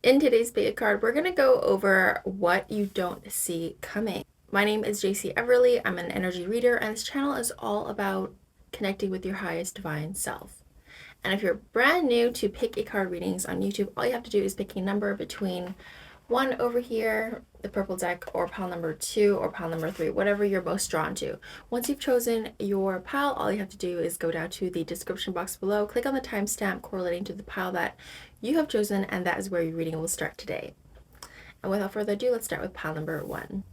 In today's pick a card, we're going to go over what you don't see coming. My name is Jacey Everly. I'm an energy reader, and this channel is all about connecting with your highest divine self. And if you're brand new to pick a card readings on YouTube, all you have to do is pick a number between 1 over here, the purple deck, or pile number 2 or pile number 3, whatever you're most drawn to. Once you've chosen your pile, all you have to do is go down to the description box below, click on the timestamp correlating to the pile that you have chosen, and that is where your reading will start today. And without further ado, let's start with pile number 1.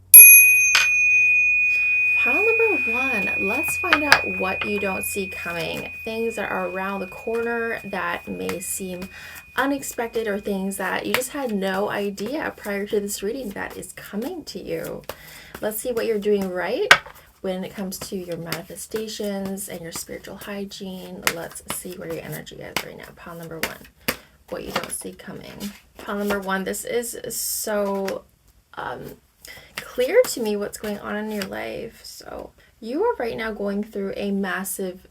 Pile number 1, let's find out what you don't see coming. Things that are around the corner that may seem unexpected, or things that you just had no idea prior to this reading that is coming to you. Let's see what you're doing right when it comes to your manifestations and your spiritual hygiene. Let's see where your energy is right now. Pile number 1, what you don't see coming. Pile number 1, this is so clear to me what's going on in your life. So you are right now going through a massive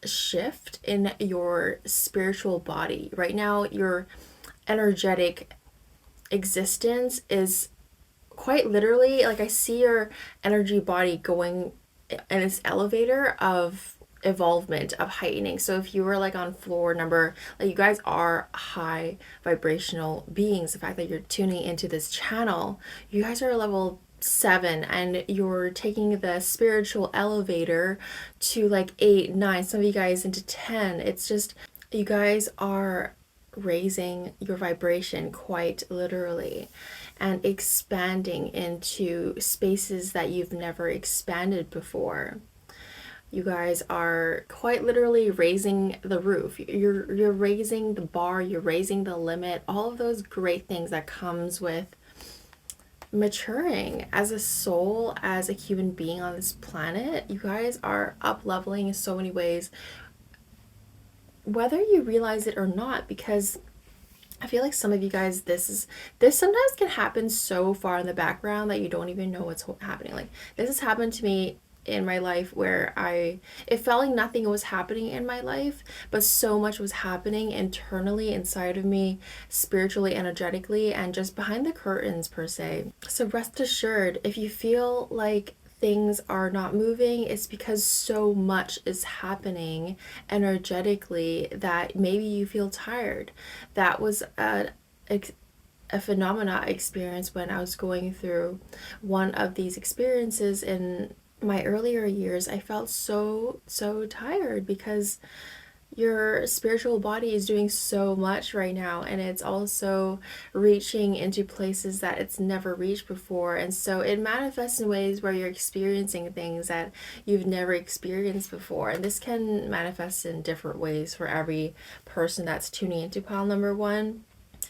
shift in your spiritual body. Right now, your energetic existence is quite literally, like, I see your energy body going in this elevator of evolvement, of heightening. So if you were like on floor number, like, you guys are high vibrational beings. The fact that you're tuning into this channel, you guys are level 7 and you're taking the spiritual elevator to like 8, 9, some of you guys into 10. It's just, you guys are raising your vibration quite literally and expanding into spaces that you've never expanded before. You guys are quite literally raising the roof. You're raising the bar, you're raising the limit, all of those great things that comes with maturing as a soul, as a human being on this planet. You guys are up leveling in so many ways, whether you realize it or not, because I feel like some of you guys, this sometimes can happen so far in the background that you don't even know what's happening. Like, this has happened to me in my life where it felt like nothing was happening in my life, but so much was happening internally inside of me, spiritually, energetically, and just behind the curtains per se. So rest assured, if you feel like things are not moving, it's because so much is happening energetically that maybe you feel tired. That was a phenomena I experienced when I was going through one of these experiences in my earlier years. I felt so tired because your spiritual body is doing so much right now, and it's also reaching into places that it's never reached before. And so it manifests in ways where you're experiencing things that you've never experienced before. And this can manifest in different ways for every person that's tuning into pile number 1.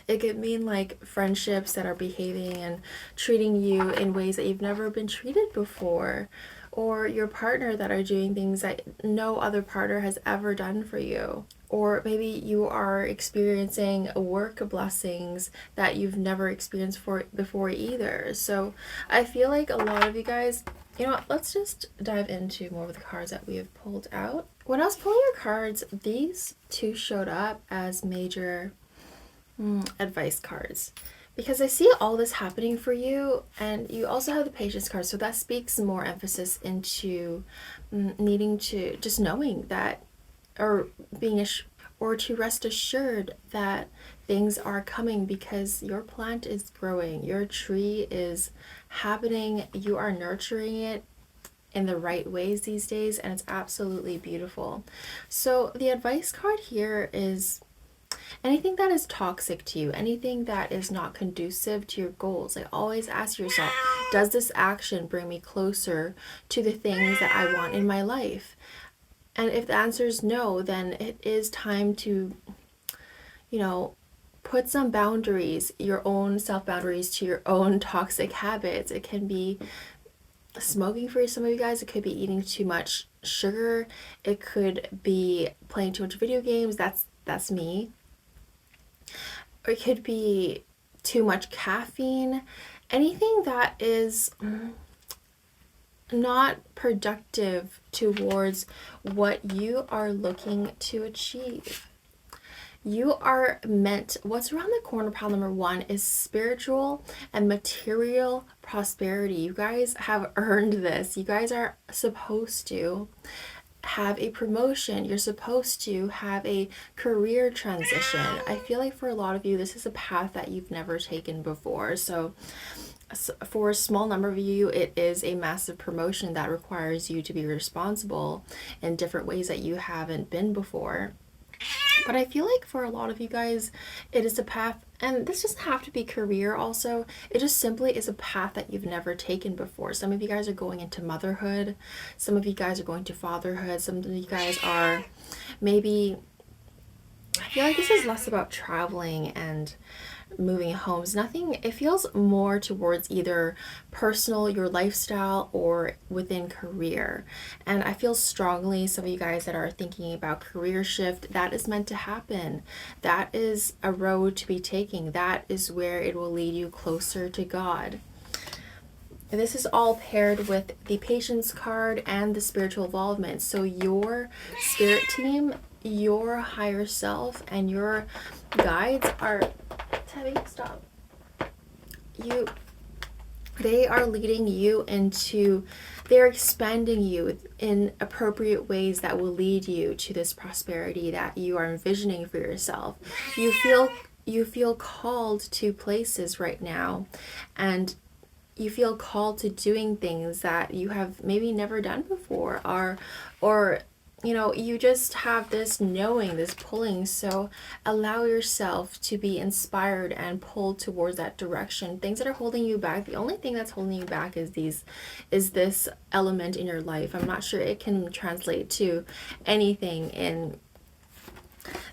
It could mean like friendships that are behaving and treating you in ways that you've never been treated before, or your partner that are doing things that no other partner has ever done for you. Or maybe you are experiencing work blessings that you've never experienced before either. So I feel like a lot of you guys, you know what, let's just dive into more of the cards that we have pulled out. When I was pulling your cards, these two showed up as major advice cards, because I see all this happening for you, and you also have the patience card, so that speaks more emphasis into needing to just knowing that, or being or to rest assured that things are coming, because your plant is growing, your tree is happening, you are nurturing it in the right ways these days, and it's absolutely beautiful. So the advice card here is anything that is toxic to you, anything that is not conducive to your goals. Like, always ask yourself, does this action bring me closer to the things that I want in my life? And if the answer is no, then it is time to, you know, put some boundaries, your own self-boundaries to your own toxic habits. It can be smoking for some of you guys. It could be eating too much sugar. It could be playing too much video games. That's me. Or it could be too much caffeine. Anything that is not productive towards what you are looking to achieve. You are meant, what's around the corner, pile number 1, is spiritual and material prosperity. You guys have earned this. You guys are supposed to have a promotion. You're supposed to have a career transition. I feel like for a lot of you, this is a path that you've never taken before. So for a small number of you, it is a massive promotion that requires you to be responsible in different ways that you haven't been before. But I feel like for a lot of you guys, it is a path, and this doesn't have to be career also, it just simply is a path that you've never taken before. Some of you guys are going into motherhood, some of you guys are going to fatherhood, some of you guys are maybe, I feel like this is less about traveling and moving homes. Nothing, it feels more towards either personal, your lifestyle, or within career. And I feel strongly, some of you guys that are thinking about career shift, that is meant to happen. That is a road to be taking. That is where it will lead you closer to God. And this is all paired with the patience card and the spiritual involvement. So your spirit team, your higher self, and your guides are, Tabby, stop. They are leading you into, they're expanding you in appropriate ways that will lead you to this prosperity that you are envisioning for yourself. You feel called to places right now, and you feel called to doing things that you have maybe never done before, or you know, you just have this knowing, this pulling. So allow yourself to be inspired and pulled towards that direction. Things that are holding you back, the only thing that's holding you back is this element in your life. I'm not sure it can translate to anything in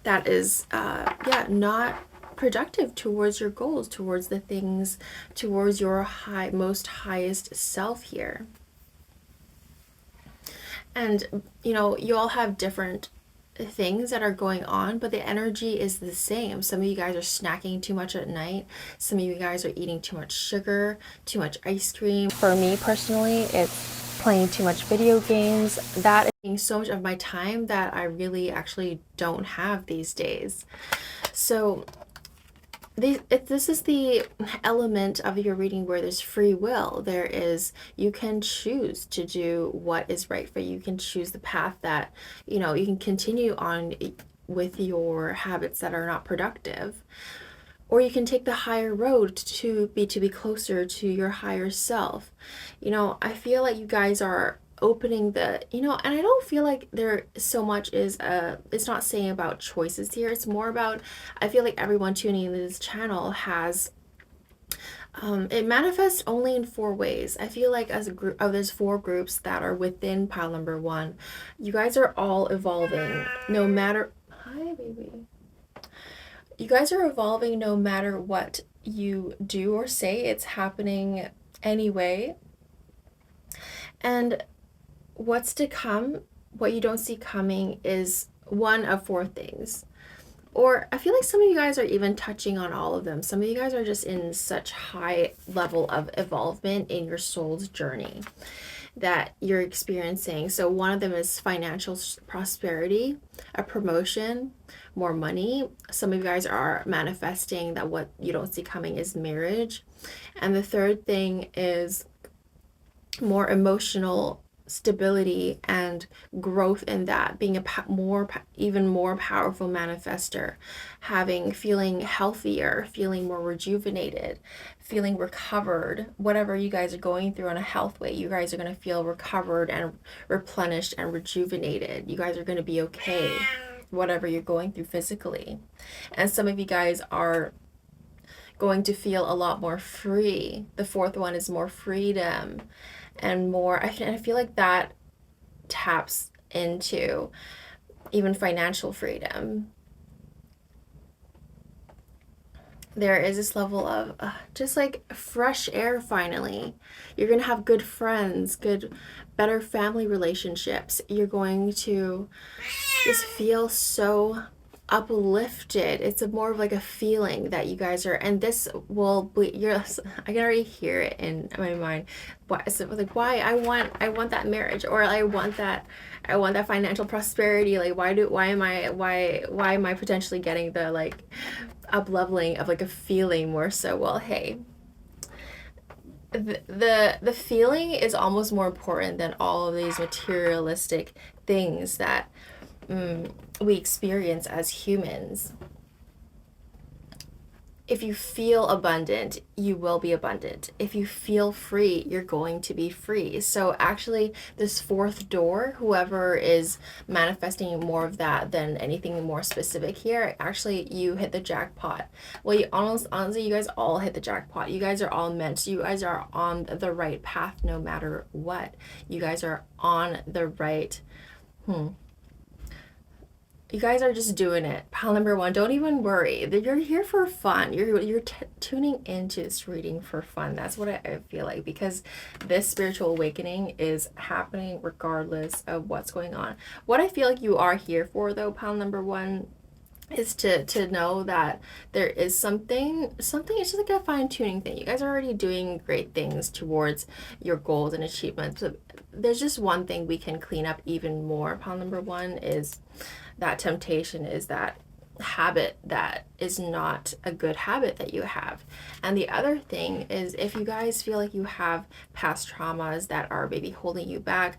that is not productive towards your goals, towards the things, towards your highest self here. And, you know, you all have different things that are going on, but the energy is the same. Some of you guys are snacking too much at night. Some of you guys are eating too much sugar, too much ice cream. For me personally, it's playing too much video games. That is taking so much of my time that I really actually don't have these days. So this is the element of your reading where there's free will. There is, you can choose to do what is right for you. You can choose the path that, you know, you can continue on with your habits that are not productive, or you can take the higher road to be closer to your higher self. You know, I feel like you guys are opening the, you know, and I don't feel like there so much is it's not saying about choices here. It's more about, I feel like everyone tuning into this channel has it manifests only in 4 ways. I feel like as a group, there's 4 groups that are within pile number 1. You guys are all evolving no matter, hi baby, you guys are evolving no matter what you do or say. It's happening anyway. And what's to come, what you don't see coming, is one of 4 things. Or I feel like some of you guys are even touching on all of them. Some of you guys are just in such high level of involvement in your soul's journey that you're experiencing. So one of them is financial prosperity, a promotion, more money. Some of you guys are manifesting that what you don't see coming is marriage. And the third thing is more emotional stability and growth in that, being even more powerful manifester, feeling healthier, feeling more rejuvenated, feeling recovered. Whatever you guys are going through on a health way, you guys are going to feel recovered and replenished and rejuvenated. You guys are going to be okay, whatever you're going through physically. And some of you guys are going to feel a lot more free. The 4th one is more freedom and more, I feel like that taps into even financial freedom. There is this level of just like fresh air finally. You're going to have good friends, better family relationships. You're going to just feel so uplifted. It's a more of like a feeling that you guys are, and this will be, I can already hear it in my mind. Why, so like, why I want that marriage, or I want that financial prosperity. Like, why am I potentially getting the like up leveling of like a feeling more so? Well, hey, the feeling is almost more important than all of these materialistic things that we experience as humans. If you feel abundant, you will be abundant. If you feel free, you're going to be free. So actually, this fourth door, whoever is manifesting more of that than anything more specific here, actually, you hit the jackpot. Well, honestly, you guys all hit the jackpot. You guys are all meant. You guys are on the right path no matter what. You guys are on the right... You guys are just doing it. Pile number one, don't even worry. You're here for fun. You're tuning into this reading for fun. That's what I feel like, because this spiritual awakening is happening regardless of what's going on. What I feel like you are here for, though, pile number one, is to know that there is something, it's just like a fine-tuning thing. You guys are already doing great things towards your goals and achievements. So there's just one thing we can clean up even more. Pile number one is that temptation, is that habit that is not a good habit that you have. And the other thing is, if you guys feel like you have past traumas that are maybe holding you back,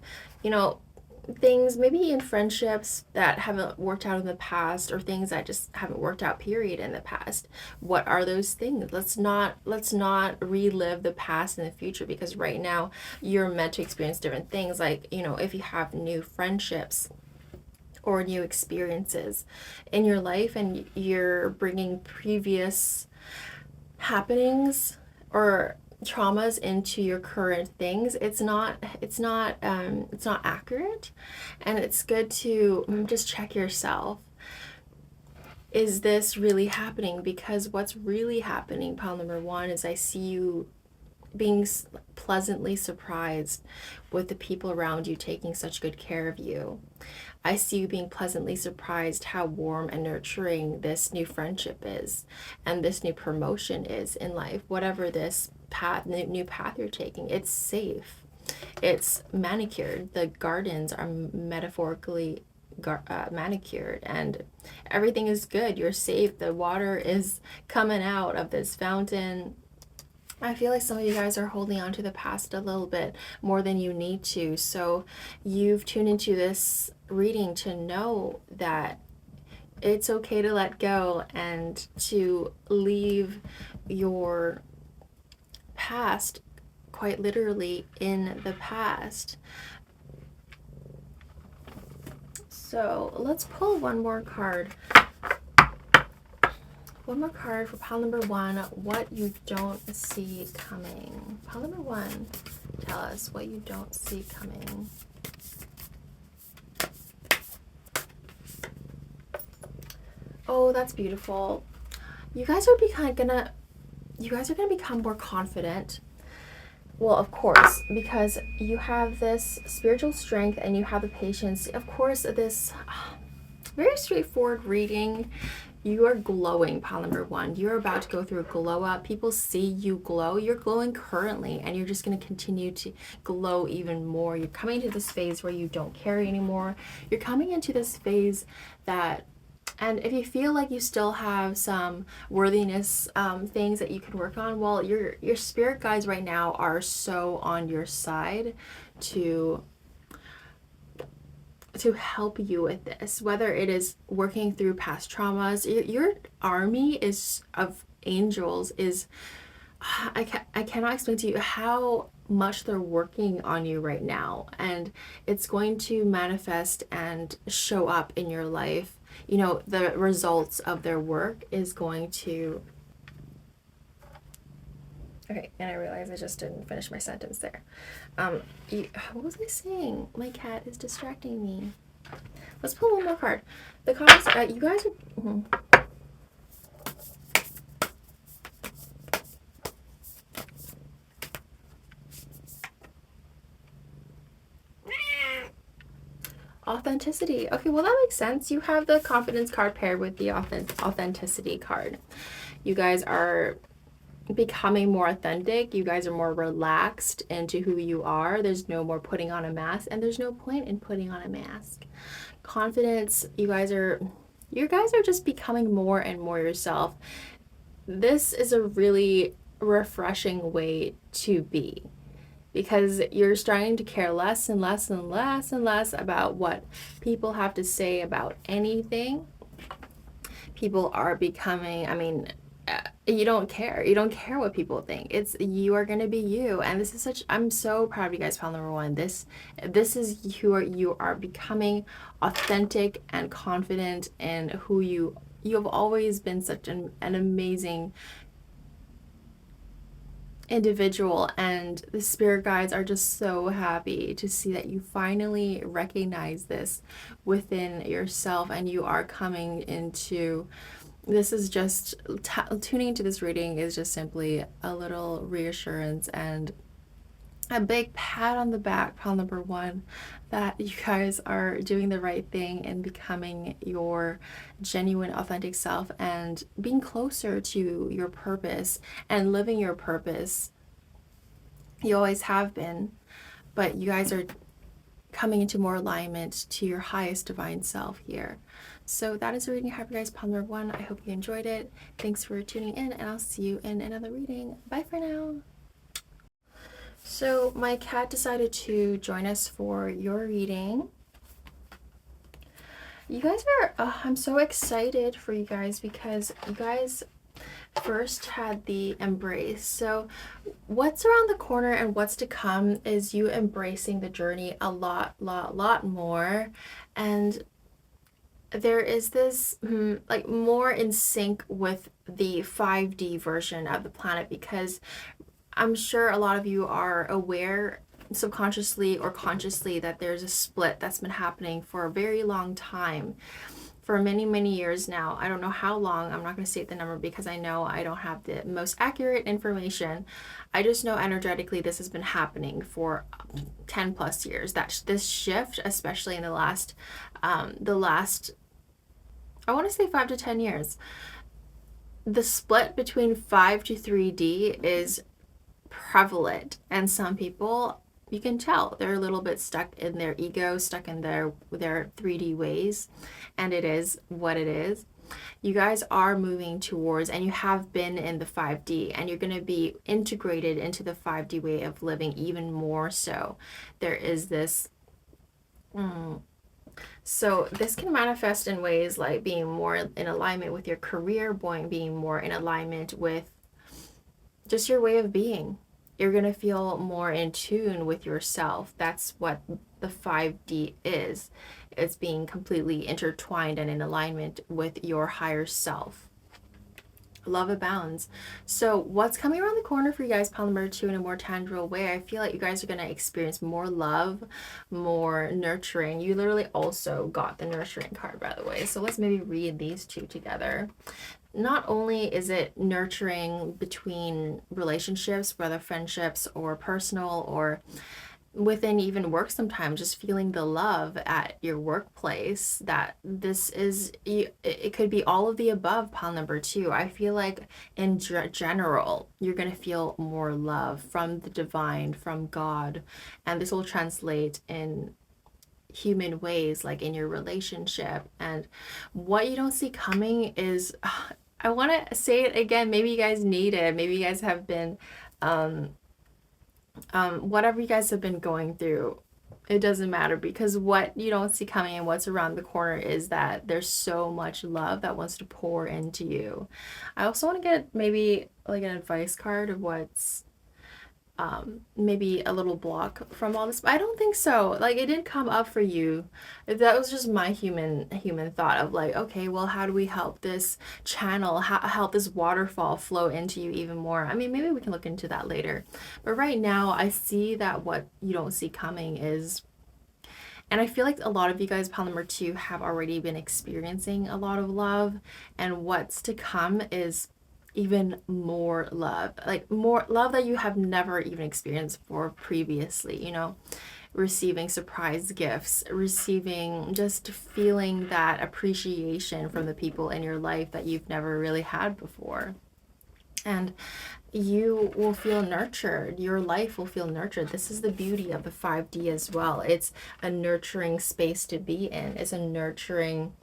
things maybe in friendships that haven't worked out in the past, or things that just haven't worked out period in the past. What are those things? Let's not relive the past in the future, because right now you're meant to experience different things. Like, if you have new friendships or new experiences in your life, and you're bringing previous happenings or traumas into your current things, it's not accurate. And it's good to just check yourself. Is this really happening? Because what's really happening, pile number one, is I see you being pleasantly surprised with the people around you taking such good care of you. I see you being pleasantly surprised how warm and nurturing this new friendship is, and this new promotion is in life. Whatever this new path you're taking, it's safe. It's manicured. The gardens are metaphorically manicured, and everything is good. You're safe. The water is coming out of this fountain. I feel like some of you guys are holding on to the past a little bit more than you need to. So you've tuned into this reading to know that it's okay to let go and to leave your past quite literally in the past. So let's pull one more card. One more card for pile number one, what you don't see coming. Pile number one, tell us what you don't see coming. Oh, that's beautiful. You guys are gonna become more confident. Well, of course, because you have this spiritual strength and you have the patience. Of course, this very straightforward reading. You are glowing, pile number one. You're about to go through a glow up. People see you glow. You're glowing currently, and you're just going to continue to glow even more. You're coming to this phase where you don't care anymore. You're coming into this phase that, and if you feel like you still have some worthiness things that you can work on, well, your spirit guides right now are so on your side to help you with this, whether it is working through past traumas. Your army of angels is, I cannot explain to you how much they're working on you right now, and it's going to manifest and show up in your life. The results of their work is going to... Okay, and I realized I just didn't finish my sentence there. What was I saying? My cat is distracting me. Let's pull one more card. The cards, you guys are... Authenticity. Okay, well, that makes sense. You have the confidence card paired with the authenticity card. You guys are becoming more authentic. You guys are more relaxed into who you are. There's no more putting on a mask, and there's no point in putting on a mask. Confidence, you guys are just becoming more and more yourself. This is a really refreshing way to be, because you're starting to care less and less and less and less about what people have to say about anything. People are becoming, you don't care. You don't care what people think. You are going to be you. And this is I'm so proud of you guys, pile number one. This is you are becoming authentic and confident in who you have always been such an amazing individual, and the spirit guides are just so happy to see that you finally recognize this within yourself, and you are coming into this. Is just tuning into this reading is just simply a little reassurance and a big pat on the back, pile number one, that you guys are doing the right thing and becoming your genuine, authentic self and being closer to your purpose and living your purpose. You always have been, but you guys are coming into more alignment to your highest divine self here. So that is the reading I have for you guys, pile number one. I hope you enjoyed it. Thanks for tuning in, and I'll see you in another reading. Bye for now. So my cat decided to join us for your reading. You guys are, I'm so excited for you guys, because you guys first had the embrace. So what's around the corner and what's to come is you embracing the journey a lot more. And there is this like more in sync with the 5D version of the planet, because I'm sure a lot of you are aware subconsciously or consciously that there's a split that's been happening for a very long time, for many years now. I don't know how long. I'm not going to state the number because I know I don't have the most accurate information. I just know energetically this has been happening for 10 plus years. That this shift, especially in the last I want to say 5 to 10 years, the split between 5 to 3D is prevalent, and some people, you can tell they're a little bit stuck in their ego, stuck in their 3D ways, and it is what it is. You guys are moving towards, and you have been in the 5D, and you're going to be integrated into the 5D way of living even more so. There is this so this can manifest in ways like being more in alignment with your career, being more in alignment with just your way of being. You're going to feel more in tune with yourself. That's what the 5D is. It's being completely intertwined and in alignment with your higher self. Love abounds. So what's coming around the corner for you guys, pile number two, in a more tangible way? I feel like you guys are going to experience more love, more nurturing. You literally also got the nurturing card, by the way. So let's maybe read these two together. Not only is it nurturing between relationships, whether friendships or personal or within even work, sometimes just feeling the love at your workplace, that this is, it could be all of the above, pile number two. I feel like in general, you're going to feel more love from the divine, from God, and this will translate in human ways, like in your relationship. And what you don't see coming is, I want to say it again, maybe you guys need it, maybe you guys have been whatever you guys have been going through, it doesn't matter, because what you don't see coming and what's around the corner is that there's so much love that wants to pour into you. I also want to get maybe like an advice card of what's maybe a little block from all this, but I don't think so. Like, it didn't come up for you. That was just my human thought of like, okay, well, how do we help this channel, help this waterfall flow into you even more? I mean, maybe we can look into that later, but right now I see that what you don't see coming is, and I feel like a lot of you guys, pile number two, have already been experiencing a lot of love, and what's to come is even more love, like more love that you have never even experienced for previously, you know. receiving surprise gifts, receiving, just feeling that appreciation from the people in your life that you've never really had before. And you will feel nurtured. Your life will feel nurtured. This is the beauty of the 5D as well. It's a nurturing space to be in. It's a nurturing,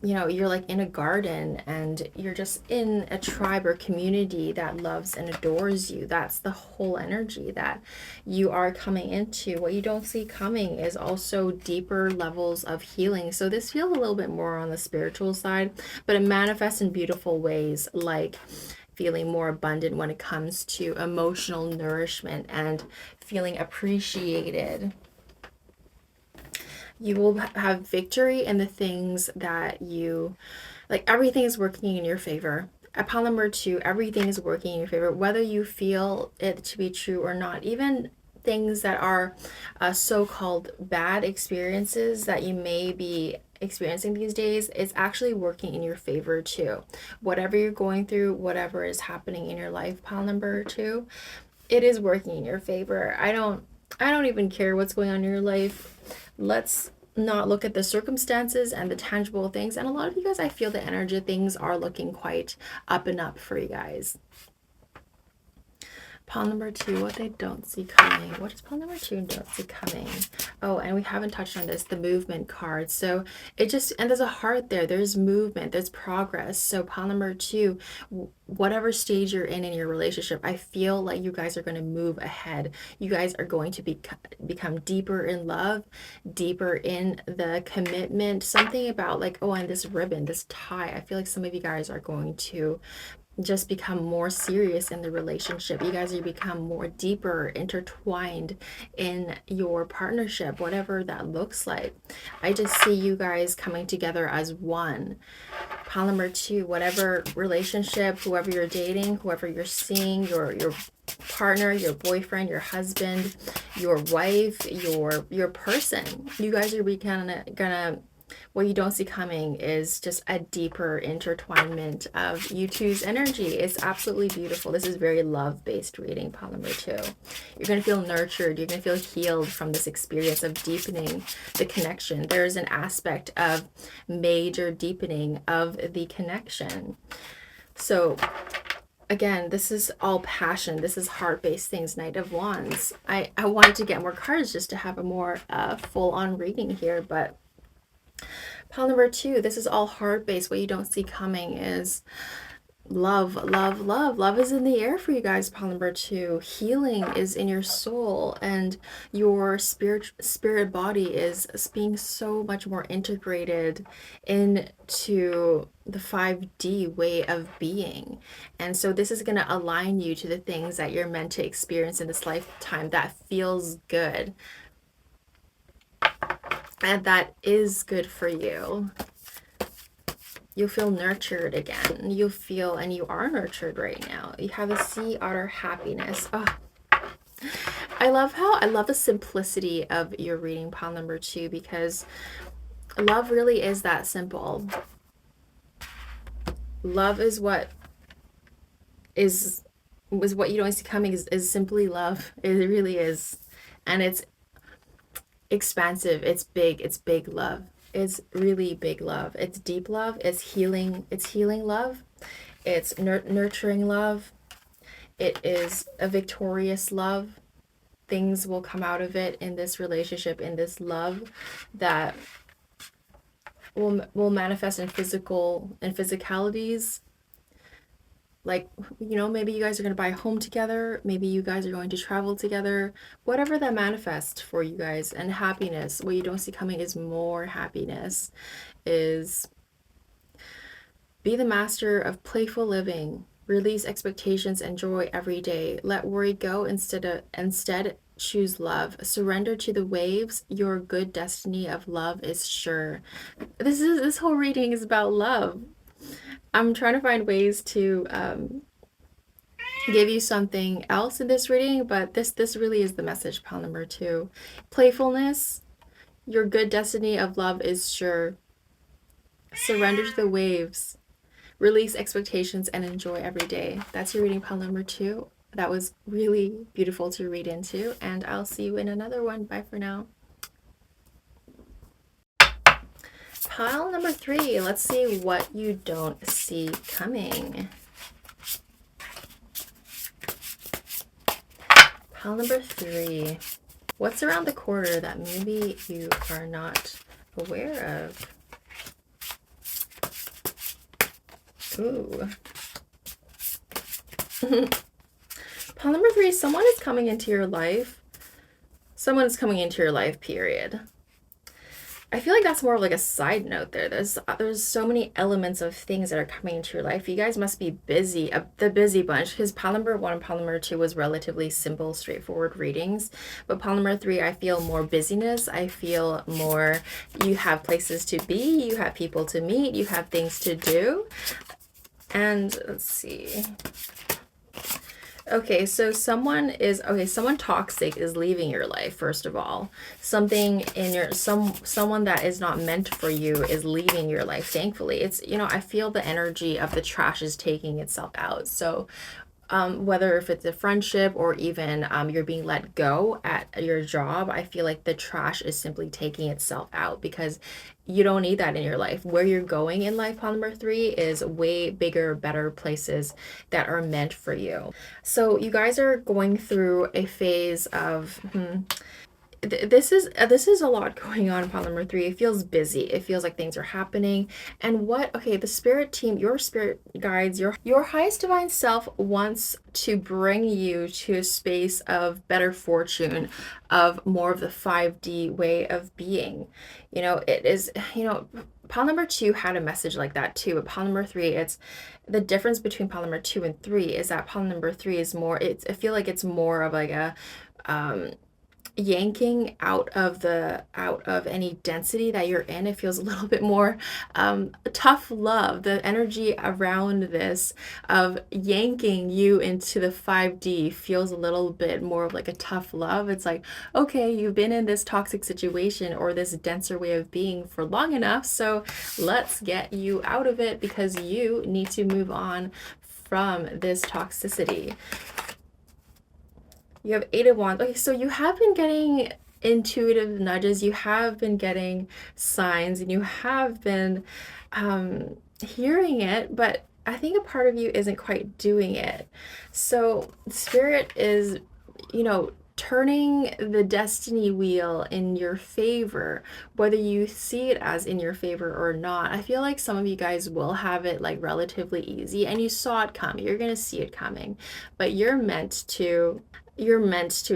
you know, you're like in a garden and you're just in a tribe or community that loves and adores you. That's the whole energy that you are coming into. What you don't see coming is also deeper levels of healing. So this feels a little bit more on the spiritual side, but it manifests in beautiful ways, like feeling more abundant when it comes to emotional nourishment and feeling appreciated. You will have victory in the things that you like. Everything is working in your favor. At pile number 2, everything is working in your favor, whether you feel it to be true or not. Even things that are so-called bad experiences that you may be experiencing these days, it's actually working in your favor too. Whatever you're going through, whatever is happening in your life, pile number 2, it is working in your favor. I don't even care what's going on in your life. Let's not look at the circumstances and the tangible things. And a lot of you guys, I feel the energy of things are looking quite up and up for you guys. Pile number 2, what they don't see coming. What is pile number 2 and don't see coming? Oh, and we haven't touched on this, the movement card. So it just, and there's a heart there. There's movement, there's progress. So pile number 2, whatever stage you're in your relationship, I feel like you guys are going to move ahead. You guys are going to become deeper in love, deeper in the commitment. Something about like, oh, and this ribbon, this tie. I feel like some of you guys are going to just become more serious in the relationship. You guys are become more deeper intertwined in your partnership, whatever that looks like. I just see you guys coming together as one. Pile number 2, whatever relationship, whoever you're dating, whoever you're seeing, your partner, your boyfriend, your husband, your wife, your person, you guys are gonna what you don't see coming is just a deeper intertwinement of you two's energy. It's absolutely beautiful. This is very love-based reading, pile number 2. You're going to feel nurtured. You're going to feel healed from this experience of deepening the connection. There's an aspect of major deepening of the connection. So again, this is all passion. This is heart-based things, Knight of Wands. I wanted to get more cards just to have a more full-on reading here, but pile number 2, this is all heart-based. What you don't see coming is love, love, love. Love is in the air for you guys, pile number 2. Healing is in your soul, and your spirit body is being so much more integrated into the 5D way of being. And so this is going to align you to the things that you're meant to experience in this lifetime that feels good. And that is good for you. You'll feel nurtured again. You'll feel, and you are nurtured right now. You have a sea otter happiness. Oh, I love the simplicity of your reading, pile number 2, because love really is that simple. Love is what what you don't see coming is simply love. It really is. And it's expansive, it's big love. It's really big love. It's deep love. It's healing love. It's nurturing love. It is a victorious love. Things will come out of it in this relationship, in this love, that will manifest in physicalities. Like, you know, maybe you guys are going to buy a home together. Maybe you guys are going to travel together. Whatever that manifests for you guys. And happiness. What you don't see coming is more happiness. Is be the master of playful living. Release expectations and joy every day. Let worry go. Instead choose love. Surrender to the waves. Your good destiny of love is sure. This whole reading is about love. I'm trying to find ways to give you something else in this reading, but this really is the message, pile number 2. Playfulness, your good destiny of love is sure. Surrender to the waves. Release expectations and enjoy every day. That's your reading, pile number 2. That was really beautiful to read into, and I'll see you in another one. Bye for now. Pile number 3. Let's see what you don't see coming. Pile number 3. What's around the corner that maybe you are not aware of? Ooh. Pile number 3, someone is coming into your life. Someone is coming into your life, period. I feel like that's more of like a side note there. There's so many elements of things that are coming into your life. You guys must be busy, the busy bunch, because pile number 1 and pile number 2 was relatively simple, straightforward readings. But pile number 3, I feel more busyness. I feel more, you have places to be, you have people to meet, you have things to do. And let's see. Okay, so someone toxic is leaving your life, first of all. Someone that is not meant for you is leaving your life, thankfully. It's, I feel the energy of the trash is taking itself out. So whether if it's a friendship or even you're being let go at your job, I feel like the trash is simply taking itself out because you don't need that in your life. Where you're going in life, pile number 3, is way bigger, better places that are meant for you. So you guys are going through a phase of this is a lot going on, pile number 3. It feels busy. It feels like things are happening. And the spirit team, your spirit guides, your highest divine self wants to bring you to a space of better fortune, of more of the 5D way of being. It is, pile number 2 had a message like that too, but pile number 3, it's the difference between pile number 2 and 3 is that pile number 3 is more, I feel like it's more of like a yanking out of any density that you're in. It feels a little bit more tough love. The energy around this of yanking you into the 5D feels a little bit more of like a tough love. It's like, okay, you've been in this toxic situation or this denser way of being for long enough, so let's get you out of it because you need to move on from this toxicity. You have 8 of Wands. Okay, so you have been getting intuitive nudges. You have been getting signs, and you have been hearing it, but I think a part of you isn't quite doing it. So Spirit is, turning the destiny wheel in your favor, whether you see it as in your favor or not. I feel like some of you guys will have it like relatively easy, and you saw it coming. You're going to see it coming, but you're meant to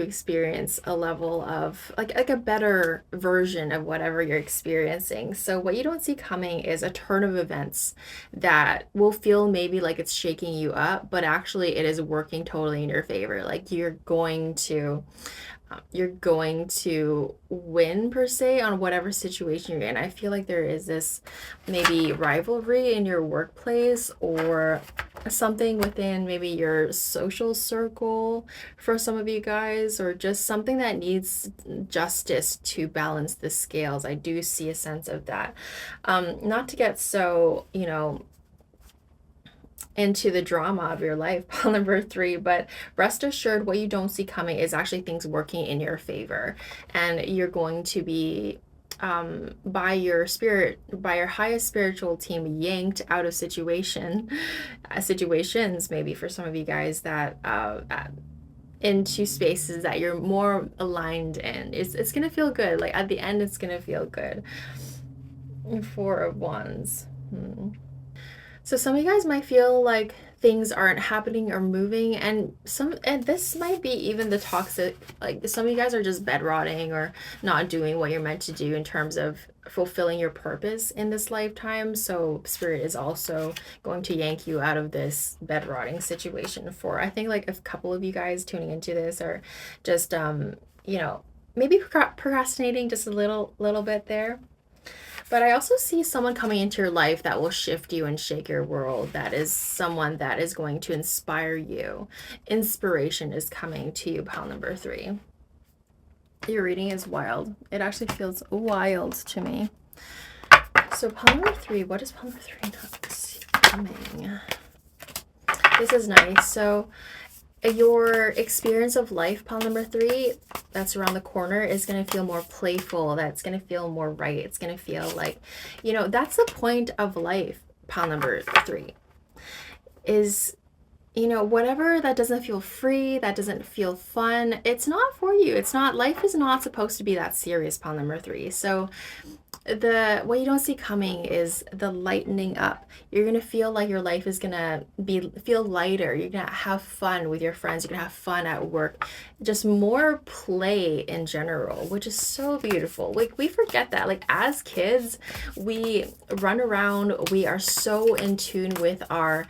experience a level of like a better version of whatever you're experiencing. So what you don't see coming is a turn of events that will feel maybe like it's shaking you up, but actually it is working totally in your favor. Like you're going to win per se on whatever situation you're in. I feel like there is this maybe rivalry in your workplace or something within maybe your social circle for some of you guys, or just something that needs justice to balance the scales. I do see a sense of that. Not to get so, into the drama of your life, pile number 3, but rest assured what you don't see coming is actually things working in your favor, and you're going to be by your highest spiritual team yanked out of situations maybe for some of you guys that into spaces that you're more aligned in. It's gonna feel good. Like at the end it's gonna feel good. 4 of Wands. So some of you guys might feel like things aren't happening or moving, and this might be even the toxic, like some of you guys are just bed rotting or not doing what you're meant to do in terms of fulfilling your purpose in this lifetime. So Spirit is also going to yank you out of this bed rotting situation. For I think like a couple of you guys tuning into this are just maybe procrastinating just a little bit there. But I also see someone coming into your life that will shift you and shake your world. That is someone that is going to inspire you. Inspiration is coming to you, pile number 3. Your reading is wild. It actually feels wild to me. So pile number 3, what is pile number 3 not see coming? This is nice. So your experience of life, pile number 3, that's around the corner, is going to feel more playful. That's going to feel more right. It's going to feel like, you know, that's the point of life, pile number 3, is, you know, whatever that doesn't feel free, that doesn't feel fun, it's not for you. It's not, life is not supposed to be that serious, pile number 3. So what you don't see coming is the lightening up. You're gonna feel like your life is gonna feel lighter. You're gonna have fun with your friends. You're gonna have fun at work. Just more play in general, which is so beautiful. Like, we forget that. Like, as kids, we run around. We are so in tune with our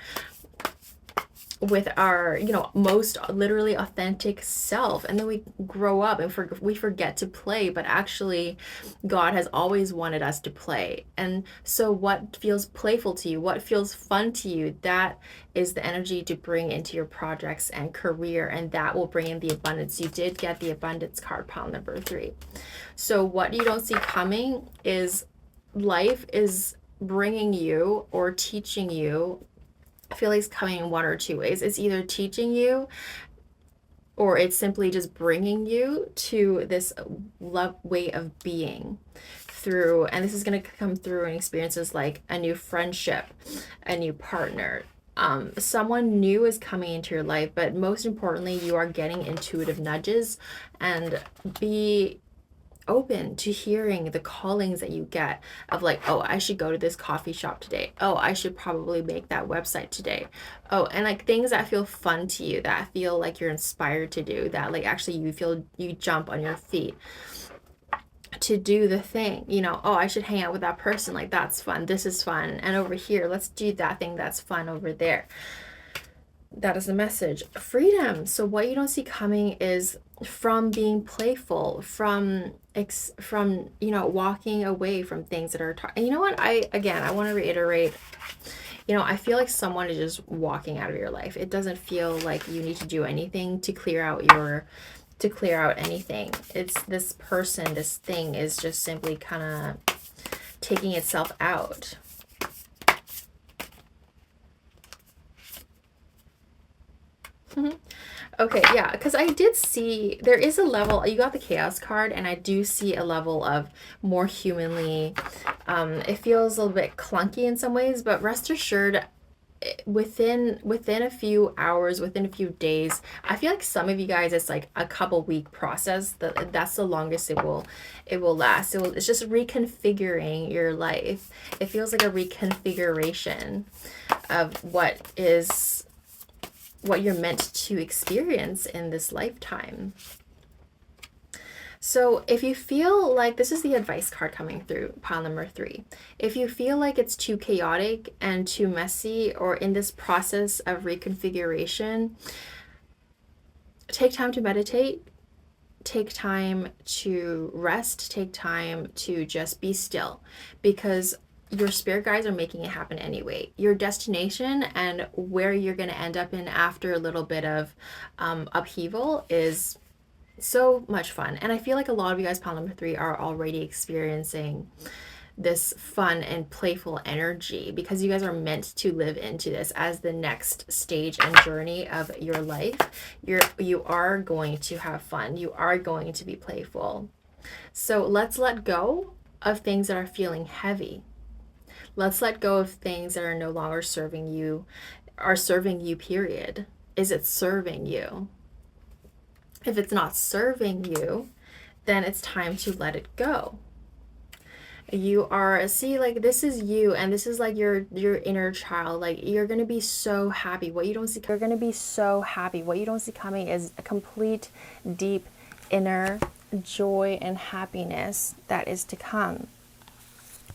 you know, most literally authentic self, and then we grow up and we forget to play, but actually God has always wanted us to play. And so what feels playful to you, what feels fun to you, that is the energy to bring into your projects and career, and that will bring in the abundance. You did get the abundance card, pile number 3. So what you don't see coming is life is bringing you or teaching you. I feel like it's coming in one or two ways. It's either teaching you, or it's simply just bringing you to this way of being through, and this is going to come through in experiences like a new friendship, a new partner. Someone new is coming into your life, but most importantly, you are getting intuitive nudges, and be open to hearing the callings that you get of like, oh, I should go to this coffee shop today. Oh, I should probably make that website today. Oh, and like things that feel fun to you, that feel like you're inspired to do, that like actually you feel you jump on your feet to do the thing, you know. Oh, I should hang out with that person, like that's fun, this is fun, and over here let's do that thing that's fun over there. That is the message. Freedom. So what you don't see coming is from being playful, from you know, walking away from things that are and you know what, I want to reiterate, you know, I feel like someone is just walking out of your life. It doesn't feel like you need to do anything to clear out anything. It's this person, this thing is just simply kind of taking itself out. Okay, yeah, because I did see there is a level, you got the chaos card, and I do see a level of more humanly, it feels a little bit clunky in some ways, but rest assured, within a few hours, within a few days, I feel like some of you guys, it's like a couple week process. That's the longest it will last. It's just reconfiguring your life. It feels like a reconfiguration of what you're meant to experience in this lifetime. So if you feel like, this is the advice card coming through, pile number 3. If you feel like it's too chaotic and too messy, or in this process of reconfiguration, take time to meditate, take time to rest, take time to just be still, because your spirit guides are making it happen anyway. Your destination and where you're going to end up in after a little bit of upheaval is so much fun. And I feel like a lot of you guys, pile number 3, are already experiencing this fun and playful energy, because you guys are meant to live into this as the next stage and journey of your life. You are going to have fun. You are going to be playful. So let's let go of things that are feeling heavy. Let's let go of things that are no longer serving you, period. Is it serving you? If it's not serving you, then it's time to let it go. You are, see, like, this is you, and this is like your inner child. Like, you're going to be so happy. What you don't see coming is a complete, deep inner joy and happiness that is to come.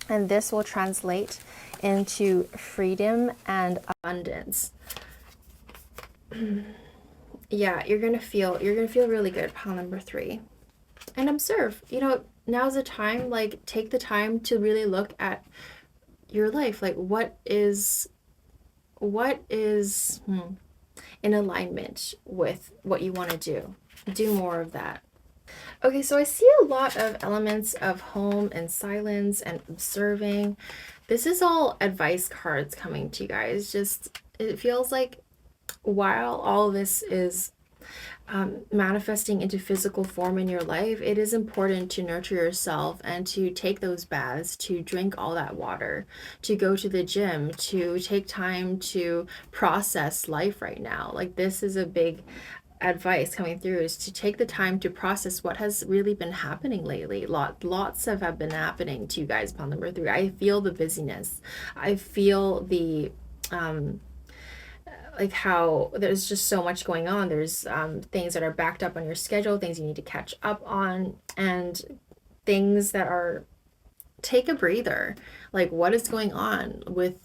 And this will translate into freedom and abundance. Yeah, you're gonna feel really good, pile number 3. And observe, you know, now's the time, like, take the time to really look at your life. Like, what is in alignment with what you want to do. Do more of that. Okay, so I see a lot of elements of home and silence and observing. This is all advice cards coming to you guys. Just, it feels like while all this is manifesting into physical form in your life, it is important to nurture yourself and to take those baths, to drink all that water, to go to the gym, to take time to process life right now. Like, this is a big advice coming through, is to take the time to process what has really been happening lately. Lots of have been happening to you guys upon number 3. I feel the busyness. I feel the like how there's just so much going on. There's things that are backed up on your schedule, things you need to catch up on, and things that are, take a breather. Like, what is going on with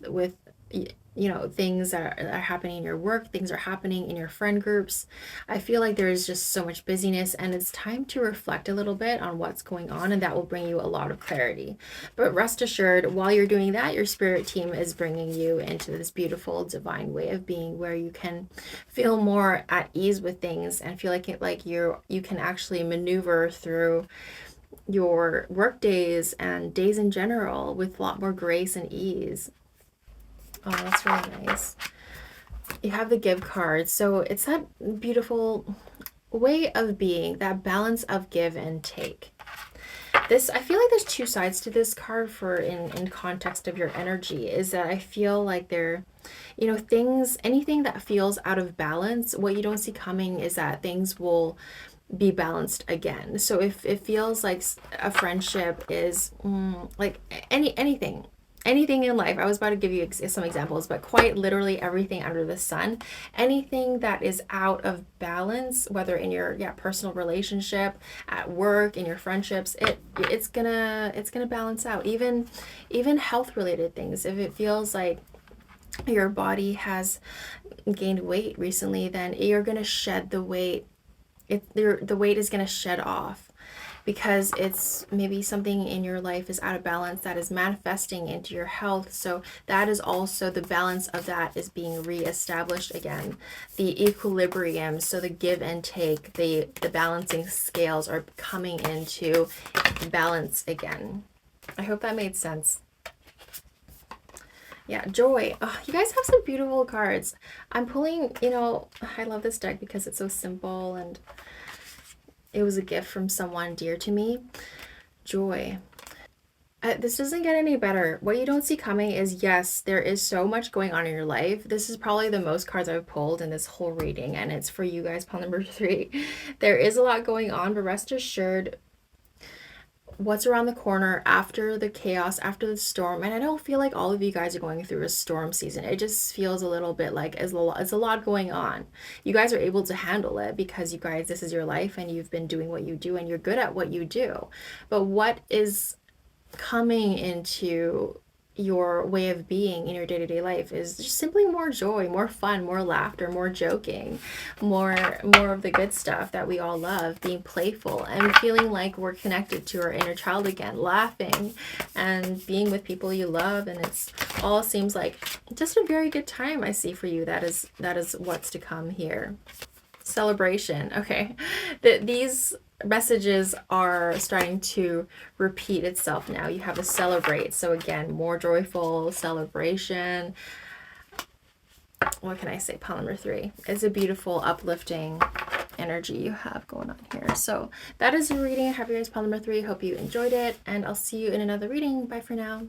things that are happening in your work, things are happening in your friend groups. I feel like there is just so much busyness, and it's time to reflect a little bit on what's going on, and that will bring you a lot of clarity. But rest assured, while you're doing that, your spirit team is bringing you into this beautiful divine way of being, where you can feel more at ease with things and feel like you can actually maneuver through your work days and days in general with a lot more grace and ease. Oh, that's really nice. You have the give card. So it's that beautiful way of being, that balance of give and take. This, I feel like there's two sides to this card for in context of your energy, is that I feel like there, things, anything that feels out of balance, what you don't see coming is that things will be balanced again. So if it feels like a friendship is like anything in life, I was about to give you some examples, but quite literally everything under the sun, anything that is out of balance, whether in your personal relationship, at work, in your friendships, it's gonna balance out. Even health related things, if it feels like your body has gained weight recently, then you're gonna shed the weight. The weight is gonna shed off, because it's maybe something in your life is out of balance that is manifesting into your health. So that is also, the balance of that is being reestablished again. The equilibrium, so the give and take, the balancing scales are coming into balance again. I hope that made sense. Yeah, joy. Oh, you guys have some beautiful cards. I'm pulling, I love this deck because it's so simple, and it was a gift from someone dear to me. Joy. This doesn't get any better. What you don't see coming is, yes, there is so much going on in your life. This is probably the most cards I've pulled in this whole reading, and it's for you guys, pile number 3. There is a lot going on, but rest assured, what's around the corner after the chaos, after the storm, and I don't feel like all of you guys are going through a storm season. It just feels a little bit like it's a lot going on. You guys are able to handle it because you guys, this is your life and you've been doing what you do and you're good at what you do. But what is coming into your way of being in your day-to-day life is just simply more joy, more fun, more laughter, more joking, more of the good stuff that we all love, being playful and feeling like we're connected to our inner child again, laughing and being with people you love, and it's all seems like just a very good time I see for you. That is what's to come here. Celebration. Okay, these messages are starting to repeat itself now. You have a celebrate, so again, more joyful celebration. What can I say? Pile number 3. It's a beautiful uplifting energy you have going on here. So that is your reading. I have you guys, pile number 3. Hope you enjoyed it, and I'll see you in another reading. Bye for now.